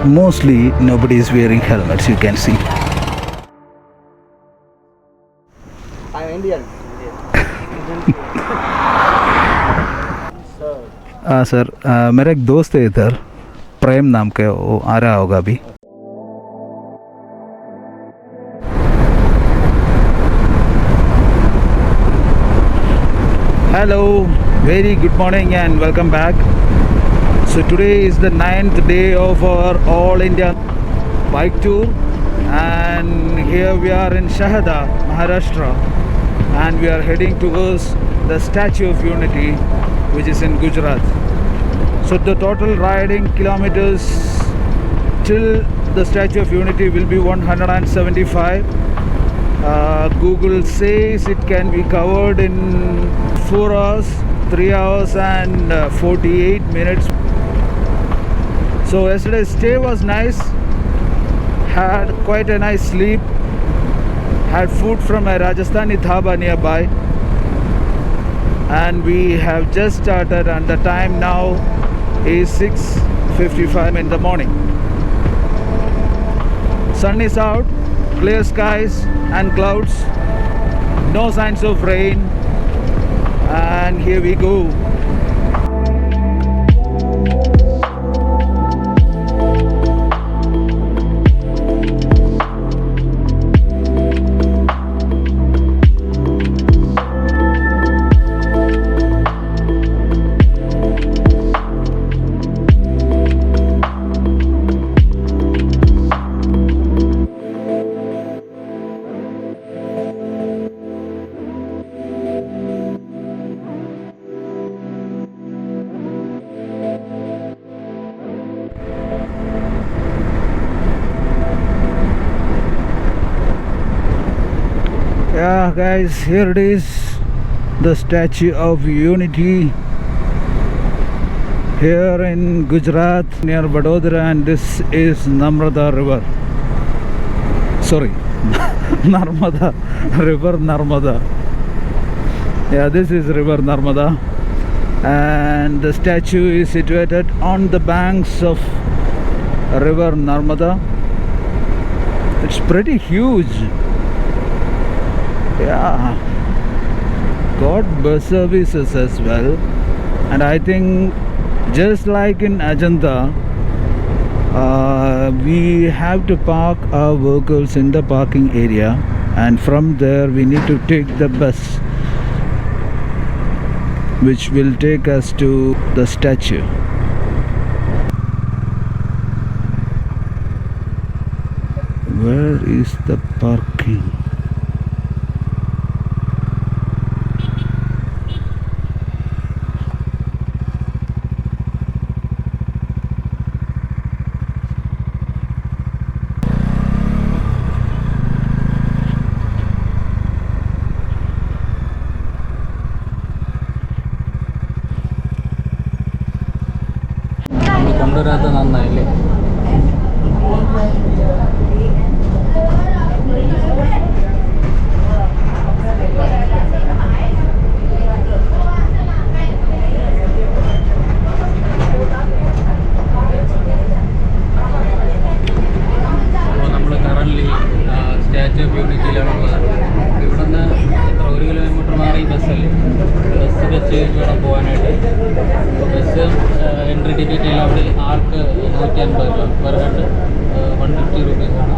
Mostly nobody is wearing helmets, you can see. I'm Indian. Sir मेरा एक दोस्त है इधर, प्रेम नाम के, वो आ रहा होगा अभी. Hello, very good morning and welcome back. So today is the 9th day of our All India bike tour, and here we are in Shahada, Maharashtra, and we are heading towards the Statue of Unity, which is in Gujarat. So the total riding kilometers till the Statue of Unity will be 175. Google says it can be covered in 4 hours, 3 hours and 48 minutes. So yesterday's stay was nice, had quite a nice sleep, had food from a Rajasthani dhaba nearby, and we have just started, and the time now is 6:55 in the morning. Sun is out, clear skies and clouds, no signs of rain, and here we go. Yeah guys, here it is, the Statue of Unity here in Gujarat near Vadodara, and this is Narmada river. Sorry, Narmada river, Narmada. Yeah, this is river Narmada, and the statue is situated on the banks of river Narmada. It's pretty huge. Yeah, got bus services as well, and I think just like in Ajanta, we have to park our vehicles in the parking area, and from there we need to take the bus which will take us to the statue. Where is the parking? കൊണ്ടുവരാത്ത നന്നായില്ലേ? അപ്പോൾ നമ്മൾ current statue of യൂണിറ്റിയിലാണ് ഉള്ളത്. ഇവിടെ നിന്ന് എത്ര 1 kilometre മാറി ബസ്സല്ലേ, bus വെച്ച് വേണം പോകാനായിട്ട്. അപ്പോൾ ബസ് എൻട്രി ടിക്കറ്റ് എല്ലാം അവിടെ ആൾക്ക് 150 രൂപ പെർ ഹെഡ്, 150 റുപ്പീസാണ്.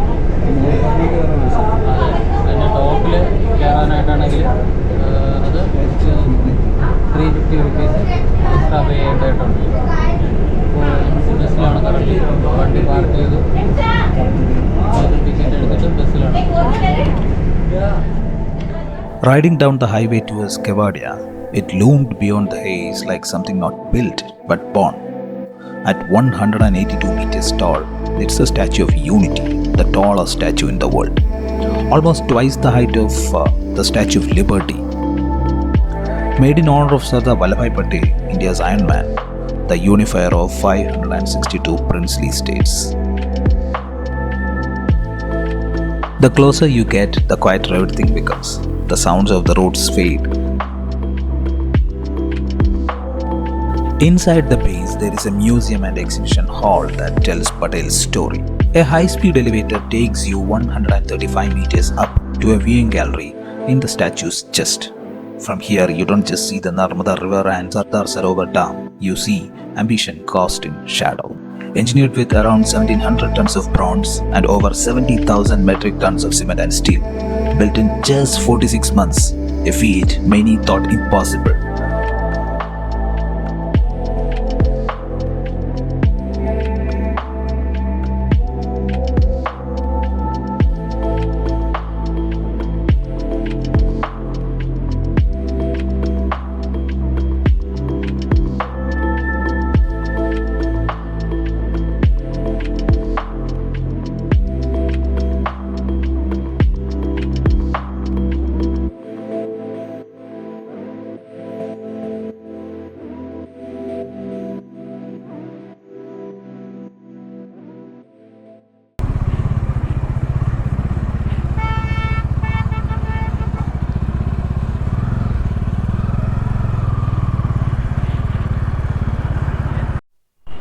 അതെ, പിന്നെ ടോപ്പിൽ കയറാനായിട്ടാണെങ്കിൽ അത് 350 റുപ്പീസ് എക്സ്ട്രാ പേ ചെയ്യേണ്ടതായിട്ടുണ്ട്. അപ്പോൾ ബസ്സിലാണ് കറൻ്റ് വണ്ടി പാർക്ക് ചെയ്തു ടിക്കറ്റ് എടുത്തിട്ട് ബസ്സിലാണ്. Riding down the highway towards Kevadia, it loomed beyond the haze like something not built but born. At 182 meters tall, it's the Statue of Unity, the tallest statue in the world. Almost twice the height of the Statue of Liberty. Made in honor of Sardar Vallabhbhai Patel, India's Iron Man, the unifier of 562 princely states. The closer you get, the quieter everything becomes. The sounds of the roads fade. Inside the base, there is a museum and exhibition hall that tells Patel's story. A high-speed elevator takes you 135 meters up to a viewing gallery in the statue's chest. From here, you don't just see the Narmada River and Sardar Sarovar Dam, you see ambition cast in shadow. Engineered with around 1700 tons of bronze and over 70,000 metric tons of cement and steel, built in just 46 months, a feat many thought impossible.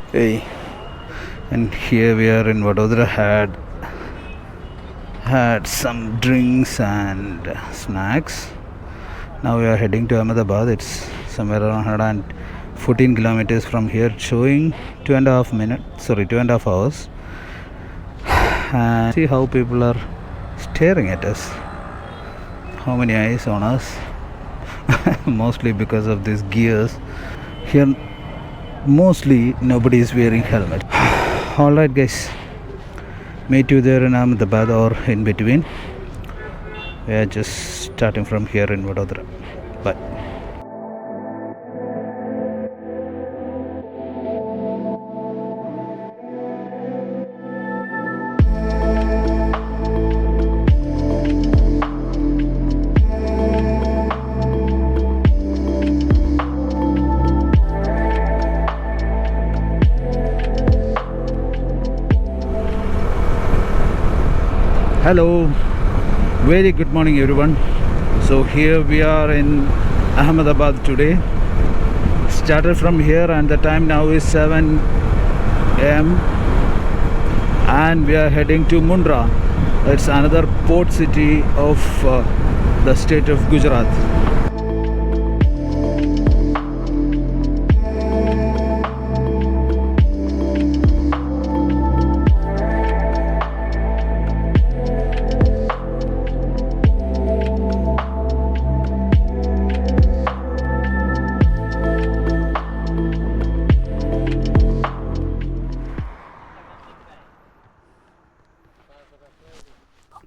Okay, and here we are in Vadodara. Had some drinks and snacks. Now we are heading to Ahmedabad. It's somewhere around 114 kilometers from here, showing 2.5 hours. And see how people are staring at us. How many eyes on us? Mostly because of these gears. Here mostly nobody is wearing helmet. Alright guys, meet you there in Ahmedabad or in between. We are just starting from here in Vadodara. Bye. Hello, very good morning everyone. So here we are in Ahmedabad today. Started from here and the time now is 7 am and we are heading to Mundra. It's another port city of the state of Gujarat.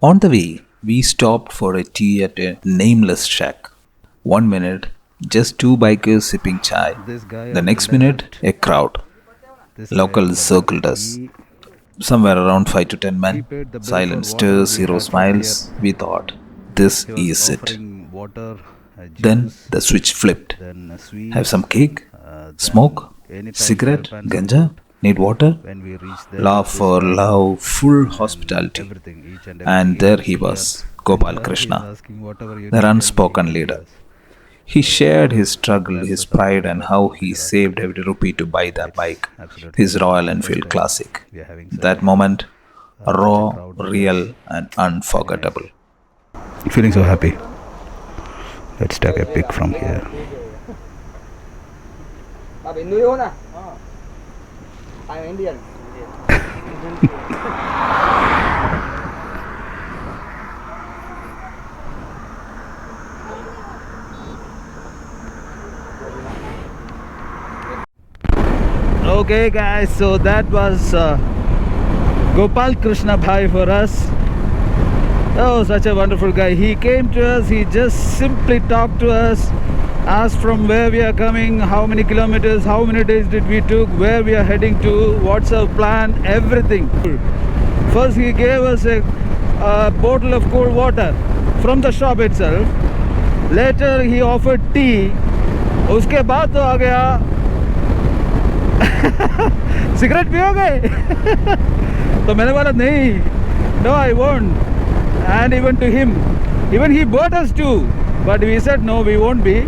On the way, we stopped for a tea at a nameless shack. 1 minute, just two bikers sipping chai. The next minute, a crowd. Locals circled us. Somewhere around 5 to 10 men. Silent stirs, zero smiles. We thought, this is it. Then the switch flipped. Have some cake? Smoke? Cigarette? Ganja? Need water? Laugh for love, full hospitality. And there he was, Gopal Krishna, the unspoken leader. He shared his struggle, his pride, and how he saved every rupee to buy that bike, his Royal Enfield Classic. That moment, raw, real, and unforgettable. Feeling so happy. Let's take a pic from here. I'm Indian. Okay guys, so that was Gopal Krishna Bhai for us. Oh, such a wonderful guy. He came to us, he just simply talked to us, asked from where we are coming, how many kilometers, how many days did we took, where we are heading to, what's our plan, everything. First he gave us a bottle of cold water from the shop itself. Later he offered tea. उसके बाद तो आ गया cigarette पियोगे? तो मैंने बोला नहीं, no I won't. And even to him, even he bought us too, but we said no, we won't be.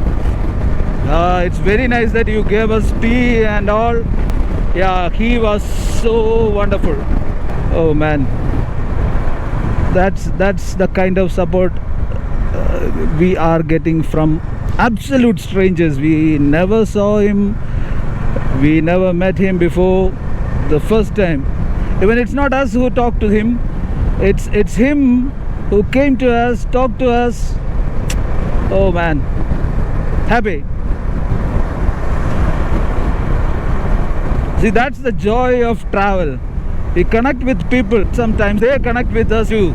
It's very nice that you gave us tea and all. Yeah, he was so wonderful. Oh man, that's the kind of support we are getting from absolute strangers. We never saw him, we never met him before. The first time, even it's not us who talked to him, it's him who came to us, talked to us. Oh man, happy. See, that's the joy of travel. We connect with people, sometimes they connect with us too.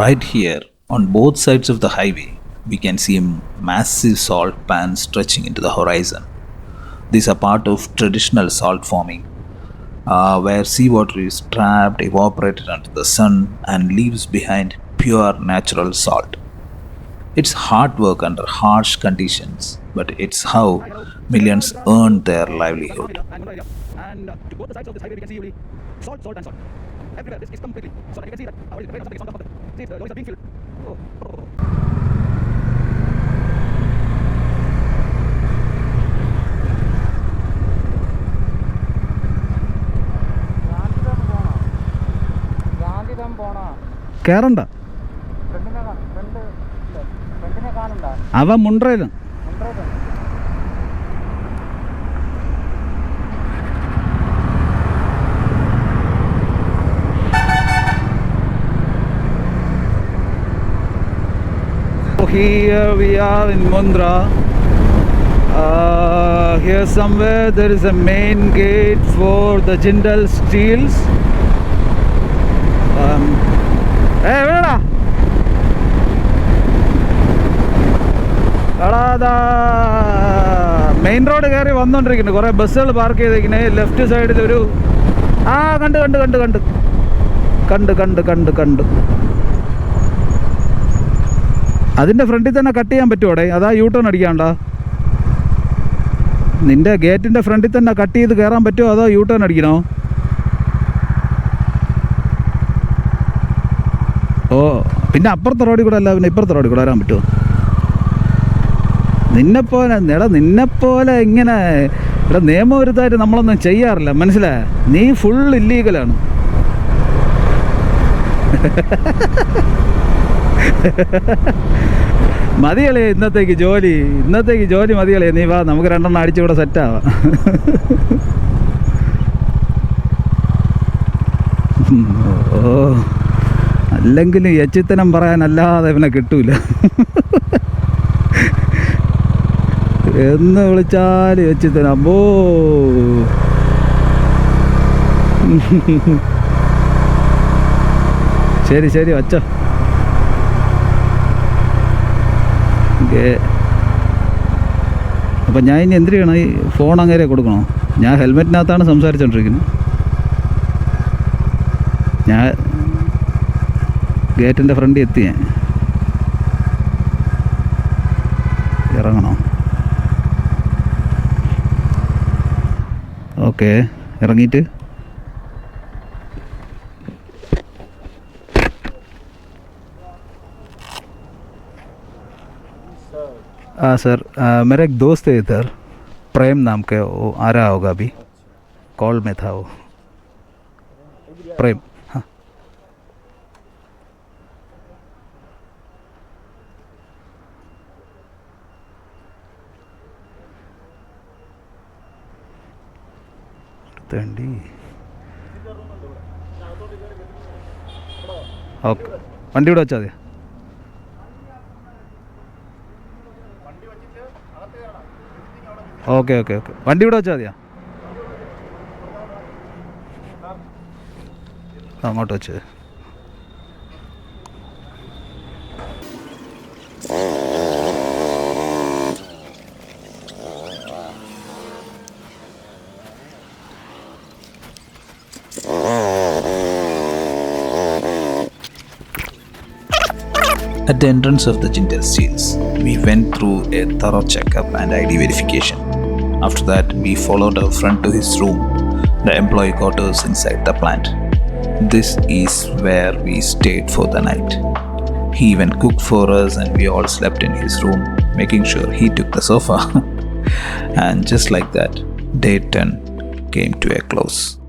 Right here, on both sides of the highway, we can see a massive salt pan stretching into the horizon. These are part of traditional salt farming, where seawater is trapped, evaporated under the sun, and leaves behind pure natural salt. It's hard work under harsh conditions, but it's how millions earn their livelihood. And to both the sides of this highway, we can see only salt, salt, and salt. Everywhere, this is completely salt. You can see that already the something is on top of it. See, the roads are being filled. Oh, oh. കയറണ്ട, അവൻ മുണ്ട്രയിലും. Here we are in Mundra. Here somewhere there is a main gate for the Jindal steels. Hey, എവിടെടാ? എടാ, main road കയറി വന്നുകൊണ്ടിരിക്കുന്നു. കുറേ ബസ്സുകൾ park ചെയ്തിരിക്കുന്നത്. Left സൈഡിൽ ഒരു കണ്ട് അതിൻ്റെ ഫ്രണ്ടിൽ തന്നെ കട്ട് ചെയ്യാൻ പറ്റുമോടെ? അതാ യൂ ടേൺ അടിക്കാണ്ട. നിൻ്റെ ഗേറ്റിൻ്റെ ഫ്രണ്ടിൽ തന്നെ കട്ട് ചെയ്ത് കയറാൻ പറ്റുമോ അതോ യൂ ടേൺ അടിക്കണോ? ഓ, പിന്നെ അപ്പുറത്തെ റോഡിൽ കൂടെ അല്ല, പിന്നെ ഇപ്പുറത്തെ റോഡിൽ കൂടെ വരാൻ പറ്റുമോ? നിന്നെപ്പോലെ ഇങ്ങനെ നിയമവിരുദ്ധമായിട്ട് നമ്മളൊന്നും ചെയ്യാറില്ല, മനസ്സിലായ? നീ ഫുൾ ഇല്ലീഗലാണ്. മതിയളേ ഇന്നത്തേക്ക് ജോലി മതിയളേ. നീ വാ, നമുക്ക് രണ്ടെണ്ണം അടിച്ചിവിടെ സെറ്റാവാം. ഓ, അല്ലെങ്കിലും യച്ചിത്തനം പറയാനല്ലാതെ ഇവനെ കിട്ടൂല. എന്ന് വിളിച്ചാലും യച്ചിത്തനം. അമ്പോ, ശരി വച്ചോ. അപ്പം ഞാൻ ഇനി എന്ത് ചെയ്യണം? ഈ ഫോൺ അങ്ങനെ കൊടുക്കണോ? ഞാൻ ഹെൽമെറ്റിനകത്താണ് സംസാരിച്ചുകൊണ്ടിരിക്കുന്നത്. ഞാൻ ഗേറ്റിൻ്റെ ഫ്രണ്ടിൽ എത്തി. ഞാൻ ഇറങ്ങണോ? ഓക്കെ, ഇറങ്ങിയിട്ട് हाँ सर, मेरा एक दोस्त है इधर, प्रेम नाम के, वो आ रहा होगा अभी, कॉल में था वो, प्रेम. हाँ, ഓക്കെ, വണ്ടി ഇവിടെ വെച്ചാൽ മതി. ഓക്കെ, വണ്ടി ഇവിടെ വെച്ചാൽ മതിയാ? അങ്ങോട്ട് വെച്ച്. At the entrance of the Jindal steels, we went through a thorough checkup and ID verification. After that, we followed our friend to his room, the employee quarters inside the plant. This is where we stayed for the night. He even cooked for us and we all slept in his room, making sure he took the sofa. And just like that, day 10 came to a close.